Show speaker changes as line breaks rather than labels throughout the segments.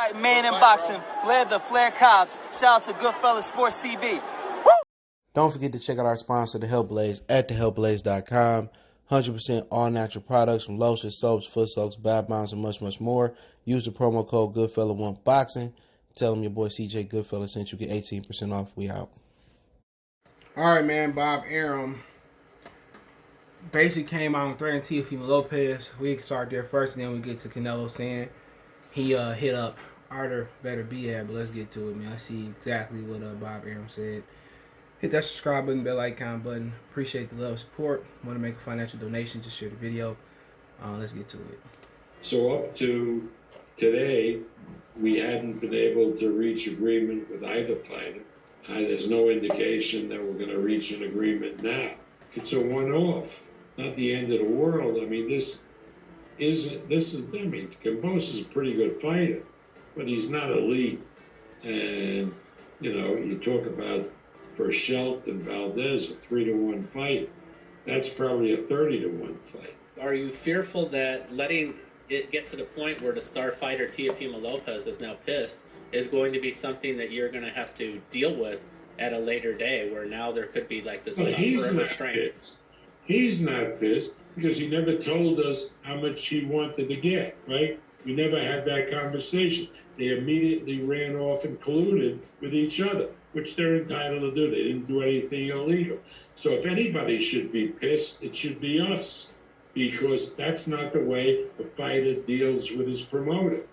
Right, man in boxing, led the Flair Cops. Shout out to Goodfellas Sports TV. Woo!
Don't forget to check out our sponsor, The Health Blaze, at thehealthblaze.com. 100% all natural products from lotions, soaps, foot soaks, bath bombs, and much, much more. Use the promo code Goodfella1Boxing. Tell them your boy CJ Goodfella sent you. Get 18% off. We out.
All right, man. Bob Arum basically came out and threatened Teofimo Lopez. We can start there first, and then we get to Canelo saying he hit up Artur Beterbiev. But let's get to it, man. Let's see exactly what Bob Arum said. Hit that subscribe button, bell icon button. Appreciate the love and support. Want to make a financial donation, just share the video. Let's get to it.
So up to today, we hadn't been able to reach agreement with either fighter. There's no indication that we're going to reach an agreement now. It's a one-off, not the end of the world. I mean, Campos is a pretty good fighter, but he's not elite. And, you talk about Burchelt and Valdez, a 3-1 fight. That's probably a 30-1 fight.
Are you fearful that letting it get to the point where the star fighter Teofimo Lopez is now pissed is going to be something that you're going to have to deal with at a later day, where now there could be like this forever strain?
He's not pissed because he never told us how much he wanted to get, right? We never had that conversation. They immediately ran off and colluded with each other, which they're entitled to do. They didn't do anything illegal. So if anybody should be pissed, it should be us, because that's not the way a fighter deals with his promoter.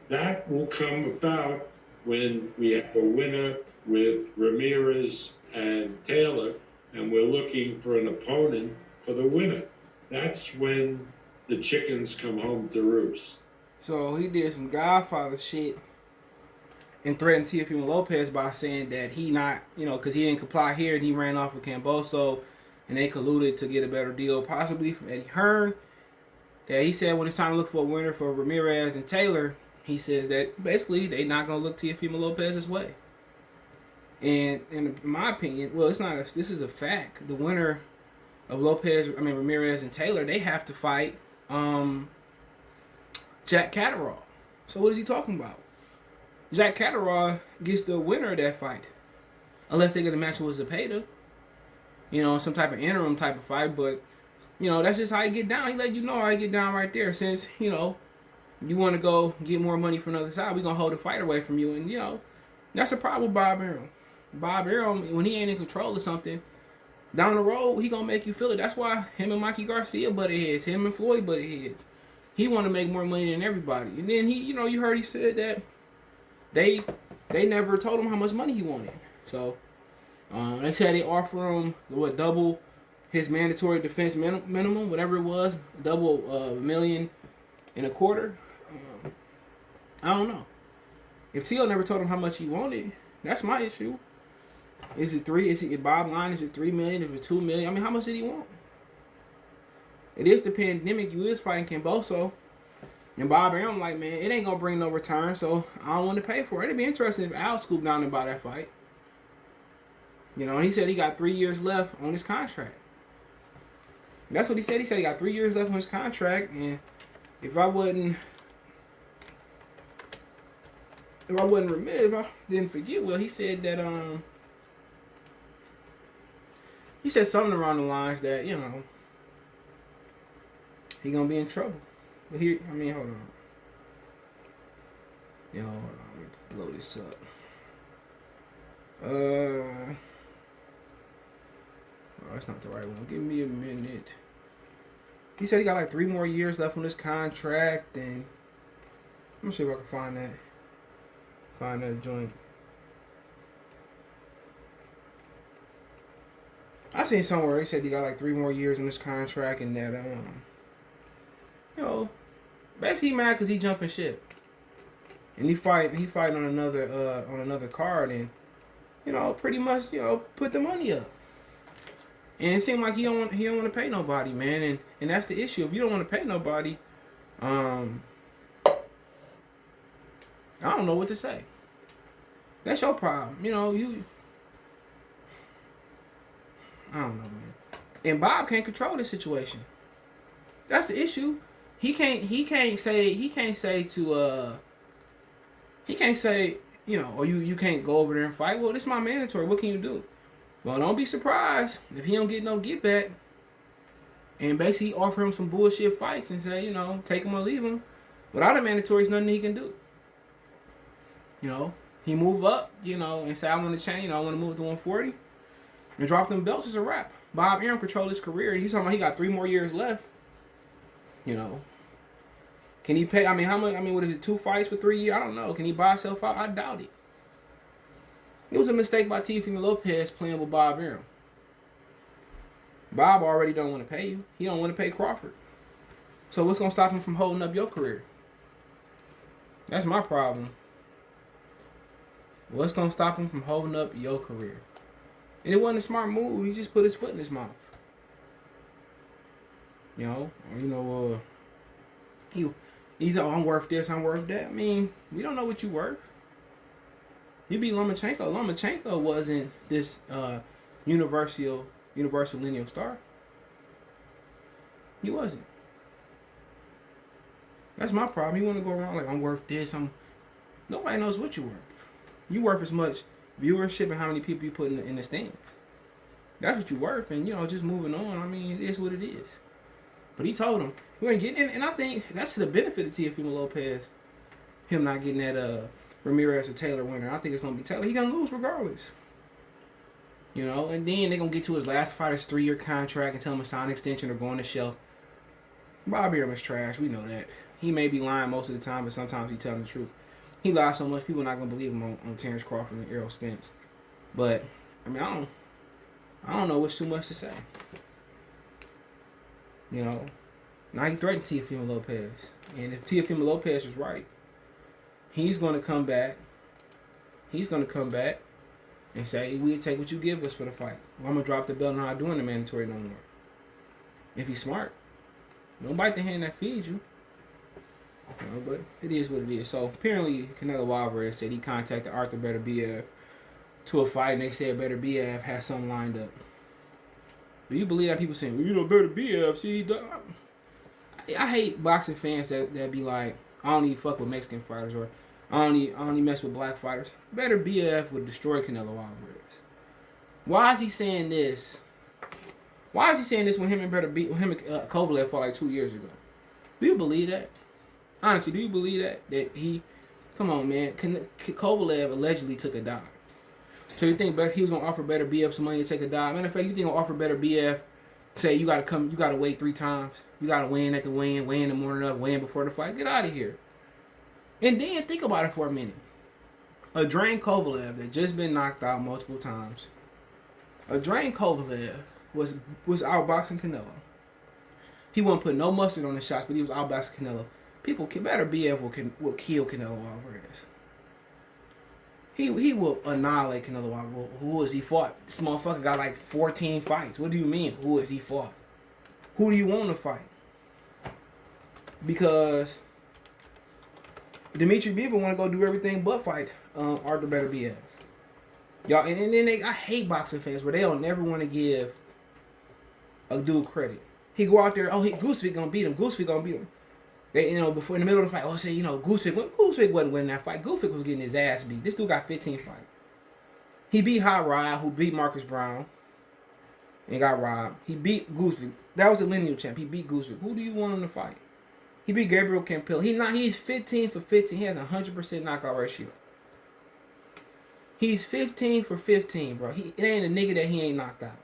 That will come about when we have a winner with Ramirez and Taylor, and we're looking for an opponent for the winner. That's when the chickens come home to roost.
So he did some Godfather shit and threatened Teofimo Lopez by saying that he not, because he didn't comply here and he ran off with Camboso, and they colluded to get a better deal, possibly from Eddie Hearn. That he said when it's time to look for a winner for Ramirez and Taylor, he says that basically they're not going to look Teofimo Lopez's way. And in my opinion, well, it's not. This is a fact. The winner of Ramirez and Taylor, they have to fight Jack Catterall. So what is he talking about? Jack Catterall gets the winner of that fight, unless they get a match with Zepeda. Some type of interim type of fight. But that's just how he get down. He let you know how he get down right there. Since you want to go get more money from the other side, we're gonna hold the fight away from you. And that's a problem with Bob Arum. Bob Arum, when he ain't in control of something, down the road, he gonna make you feel it. That's why him and Mikey Garcia butted heads. Him and Floyd butted heads. He want to make more money than everybody. And then he, you heard he said that they never told him how much money he wanted. So they said they offer him double his mandatory defense minimum, whatever it was, double $1.25 million. I don't know. If Teo never told him how much he wanted, that's my issue. Is it $3 million? Is it bottom line? Is it $3 million? If it's $2 million? I mean, how much did he want? It is the pandemic. You is fighting Camboso. And Bob Arum like, man, it ain't going to bring no return, so I don't want to pay for it. It'd be interesting if Al scooped down and bought that fight. He said he got 3 years left on his contract. That's what he said. He said he got 3 years left on his contract, and if I didn't forget, well, he said that he said something around the lines that he gonna be in trouble. But hold on. Hold on. Let me blow this up. Oh, that's not the right one. Give me a minute. He said he got like 3 more years left on his contract, and I'm gonna see if I can find that joint. I seen somewhere he said he got like 3 more years on his contract, and that basically mad because he jumping ship, and he fighting on another card, and pretty much put the money up. And it seemed like he don't want to pay nobody, man, and that's the issue. If you don't want to pay nobody, I don't know what to say. That's your problem. I don't know, man. And Bob can't control this situation. That's the issue. He can't say to He can't say, or you can't go over there and fight. Well, this is my mandatory. What can you do? Well, don't be surprised if he don't get no get back. And basically offer him some bullshit fights and say, take him or leave him. Without a mandatory, there's nothing he can do. He move up, and say, I want to change. I want to move to 140. And drop them belts. It's a wrap. Bob Arum controlled his career. He's talking about he got 3 more years left. Can he pay? How much? What is it? 2 fights for 3 years? I don't know. Can he buy himself out? I doubt it. It was a mistake by Teofimo Lopez playing with Bob Arum. Bob already don't want to pay you. He don't want to pay Crawford. So what's going to stop him from holding up your career? That's my problem. What's going to stop him from holding up your career? And it wasn't a smart move. He just put his foot in his mouth. He's like, I'm worth this, I'm worth that. We don't know what you worth. You beat Lomachenko. Lomachenko wasn't this universal lineal star. He wasn't. That's my problem. You want to go around like, I'm worth this. Nobody knows what you're worth. You worth as much viewership and how many people you put in the stands. That's what you're worth. And, just moving on. It is what it is. But he told him, you ain't getting it. And I think that's to the benefit of Teofimo Lopez. Him not getting that Ramirez or Taylor winner. I think it's going to be Taylor. He's going to lose regardless. And then they're going to get to his last fighter's 3-year contract and tell him to sign an extension or go on the shelf. Bob Arum is trash. We know that. He may be lying most of the time, but sometimes he's telling the truth. He lies so much, people are not going to believe him on Terrence Crawford and Errol Spence. But, I don't know what's too much to say. Now he threatened Teofimo Lopez. And if Teofimo Lopez is right, he's going to come back. He's going to come back and say, we'll take what you give us for the fight. Or I'm going to drop the belt and I'm not doing the mandatory no more. If he's smart. Don't bite the hand that feeds you. But it is what it is. So apparently Canelo Alvarez said he contacted Artur Beterbiev to a fight, and they said Beterbiev has something lined up. Do you believe that? People saying, Beterbiev, see, I hate boxing fans that be like, I don't even fuck with Mexican fighters, or I don't even mess with black fighters. Beterbiev would destroy Canelo Alvarez. Why is he saying this? Why is he saying this when him and Kovalev fought like 2 years ago? Do you believe that? Honestly, do you believe that he? Come on, man. Kovalev allegedly took a dive. So you think he was gonna offer Beterbiev some money to take a dive? Matter of fact, you think he'll offer Beterbiev, say you gotta wait 3 times. You gotta weigh in at the weigh-in the morning of, weigh in before the fight. Get out of here. And then think about it for a minute. A drained Kovalev that just been knocked out multiple times. A drained Kovalev was outboxing Canelo. He wasn't putting no mustard on the shots, but he was outboxing Canelo. Beterbiev will kill Canelo Alvarez. He will annihilate Canelo Alvarez. Who has he fought? This motherfucker got like 14 fights. What do you mean? Who has he fought? Who do you want to fight? Because Dimitri Bivol want to go do everything but fight Artur Beterbiev. Y'all, and then I hate boxing fans where they don't never want to give a dude credit. He go out there, Goosevik gonna beat him. Goosevik gonna beat him. They, before in the middle of the fight, say, Goosevik wasn't winning that fight. Goosevik was getting his ass beat. This dude got 15 fights. He beat Hot Rod, who beat Marcus Brown, and got robbed. He beat Goosevik. That was a lineal champ. He beat Goosevik. Who do you want him to fight? He beat Gabriel Campbell. He's 15 for 15. He has a 100% knockout ratio. He's 15 for 15, bro. It ain't a nigga that he ain't knocked out.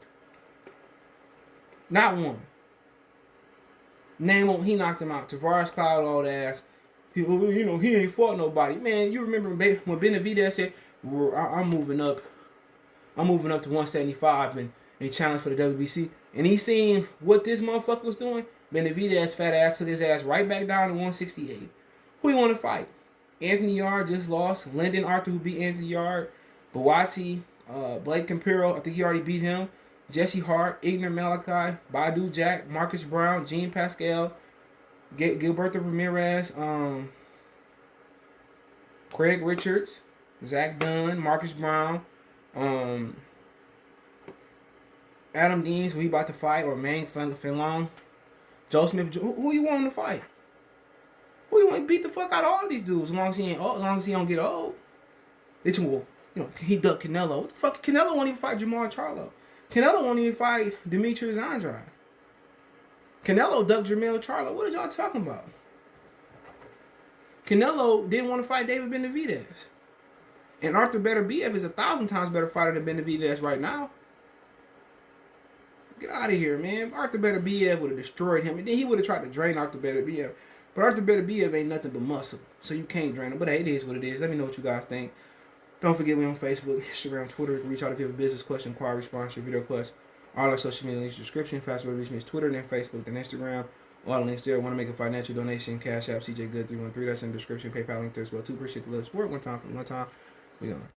Not one. Name him, he knocked him out. Tavares Cloud, all the ass. People, he ain't fought nobody. Man, you remember when Benavidez said, I'm moving up to 175 and challenge for the WBC. And he seen what this motherfucker was doing. Benavidez fat ass took his ass right back down to 168. Who you want to fight? Anthony Yard just lost. Lyndon Arthur, who beat Anthony Yard. Bawati, Blake Campero, I think he already beat him. Jesse Hart, Ignar Malachi, Badu Jack, Marcus Brown, Jean Pascal, Gilberto Ramirez, Craig Richards, Zach Dunn, Marcus Brown, Adam Deans, who he about to fight, or Mang Finlong, Joe Smith. Who you want to fight? Who you gonna beat the fuck out of all these dudes as long as he ain't old, as long as he don't get old. They just will, he ducked Canelo. What the fuck? Canelo won't even fight Jamal Charlo. Canelo won't even fight Demetrius Andrade. Canelo ducked Jamal Charlo. What are y'all talking about? Canelo didn't want to fight David Benavidez. And Artur Beterbiev is 1,000 times better fighter than Benavidez right now. Get out of here, man. Artur Beterbiev would have destroyed him. And then he would have tried to drain Artur Beterbiev. But Artur Beterbiev ain't nothing but muscle. So you can't drain him. But hey, it is what it is. Let me know what you guys think. Don't forget me on Facebook, Instagram, Twitter. You can reach out if you have a business question, inquiry, sponsor, video request. All our social media links in the description. Fast way to reach me is Twitter, then Facebook, then Instagram. All the links there. Want to make a financial donation, Cash App, CJ Good 313. That's in the description. PayPal link there as well too. Appreciate the love support. One time. We going.